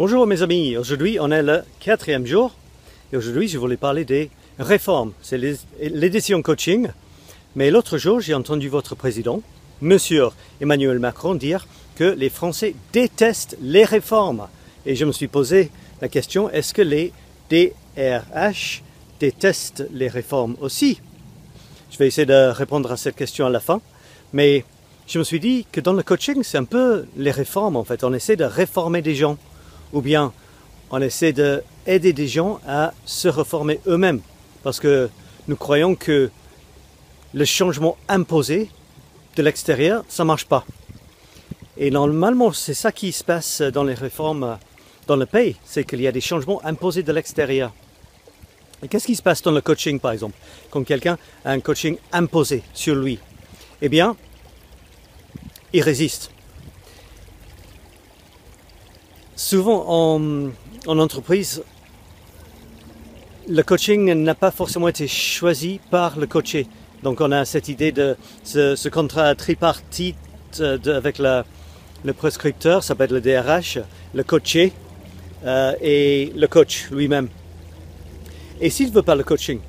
Bonjour mes amis, aujourd'hui on est le 4e jour et aujourd'hui je voulais parler des réformes. C'est l'édition coaching, mais l'autre jour j'ai entendu votre président, Monsieur Emmanuel Macron, dire que les Français détestent les réformes. Et je me suis posé la question, est-ce que les DRH détestent les réformes aussi? Je vais essayer de répondre à cette question à la fin, mais je me suis dit que dans le coaching c'est un peu les réformes en fait, on essaie de réformer des gens. Ou bien on essaie d'aider des gens à se reformer eux-mêmes. Parce que nous croyons que le changement imposé de l'extérieur, ça ne marche pas. Et normalement, c'est ça qui se passe dans les réformes dans le pays. C'est qu'il y a des changements imposés de l'extérieur. Et qu'est-ce qui se passe dans le coaching, par exemple? Quand quelqu'un a un coaching imposé sur lui, eh bien, il résiste. Souvent en entreprise, le coaching n'a pas forcément été choisi par le coaché. Donc on a cette idée de ce contrat tripartite avec le prescripteur, ça s'appelle le DRH, le coaché et le coach lui-même. Et s'il ne veut pas le coaching,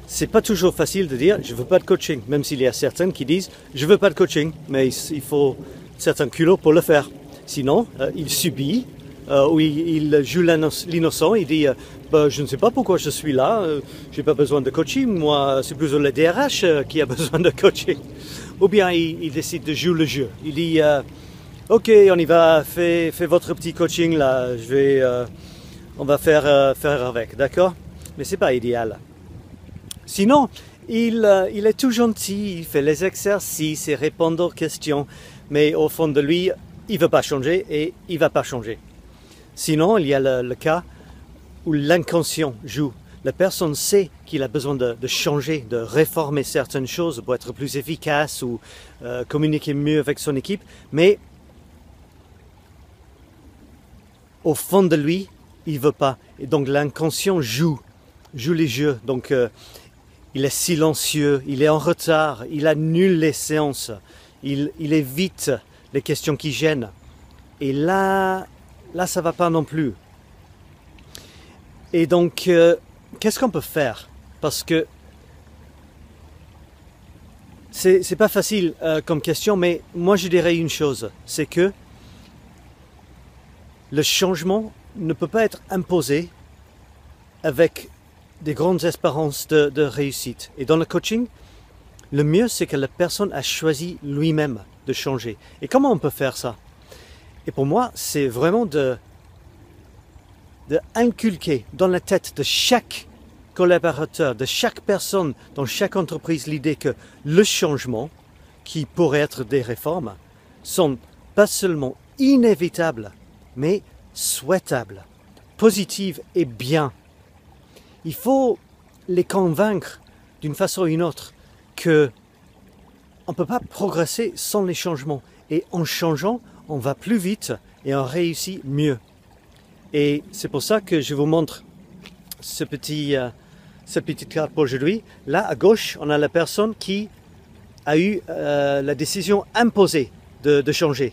c'est pas toujours facile de dire je ne veux pas de coaching, même s'il y a certains qui disent je ne veux pas de coaching, mais il faut certains culots pour le faire. Sinon, il subit. Où il joue l'innocent, il dit je ne sais pas pourquoi je suis là, j'ai pas besoin de coaching, moi c'est plutôt le DRH qui a besoin de coaching. Ou bien il décide de jouer le jeu, il dit ok on y va, fais votre petit coaching là, on va faire avec, d'accord? Mais c'est pas idéal. Sinon il est tout gentil, il fait les exercices et répond aux questions, mais au fond de lui il veut pas changer et il va pas changer. Sinon, il y a le cas où l'inconscient joue. La personne sait qu'il a besoin de changer, de réformer certaines choses pour être plus efficace ou communiquer mieux avec son équipe, mais au fond de lui, il ne veut pas. Et donc l'inconscient joue les jeux. Donc il est silencieux, il est en retard, il annule les séances, il évite les questions qui gênent. Et là, ça ne va pas non plus. Et donc, qu'est-ce qu'on peut faire? Parce que c'est pas facile comme question, mais moi je dirais une chose, c'est que le changement ne peut pas être imposé avec des grandes espérances de réussite. Et dans le coaching, le mieux c'est que la personne a choisi lui-même de changer. Et comment on peut faire ça? Et pour moi, c'est vraiment de inculquer dans la tête de chaque collaborateur, de chaque personne dans chaque entreprise, l'idée que le changement, qui pourrait être des réformes, sont pas seulement inévitables, mais souhaitables, positives et bien. Il faut les convaincre d'une façon ou d'une autre qu'on ne peut pas progresser sans les changements. Et en changeant, on va plus vite et on réussit mieux. Et c'est pour ça que je vous montre cette petite carte pour aujourd'hui. Là, à gauche, on a la personne qui a eu la décision imposée de changer.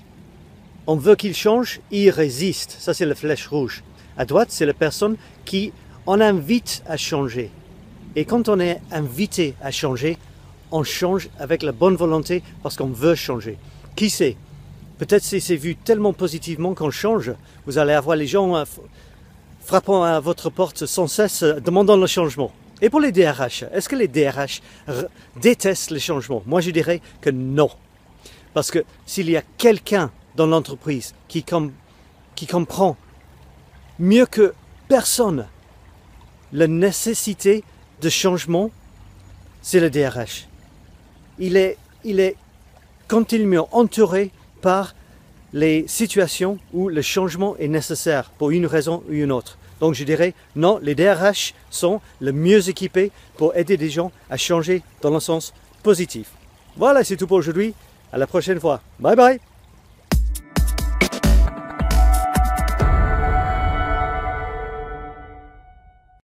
On veut qu'il change, il résiste. Ça, c'est la flèche rouge. À droite, c'est la personne qui on invite à changer. Et quand on est invité à changer, on change avec la bonne volonté parce qu'on veut changer. Qui sait? Peut-être si c'est vu tellement positivement qu'on change, vous allez avoir les gens frappant à votre porte sans cesse, demandant le changement. Et pour les DRH, est-ce que les DRH détestent les changements? Moi je dirais que non. Parce que s'il y a quelqu'un dans l'entreprise qui comprend mieux que personne la nécessité de changement, c'est le DRH. Il est continuellement entouré par les situations où le changement est nécessaire pour une raison ou une autre. Donc je dirais non, les DRH sont le mieux équipés pour aider des gens à changer dans le sens positif. Voilà, c'est tout pour aujourd'hui. À la prochaine fois. Bye bye.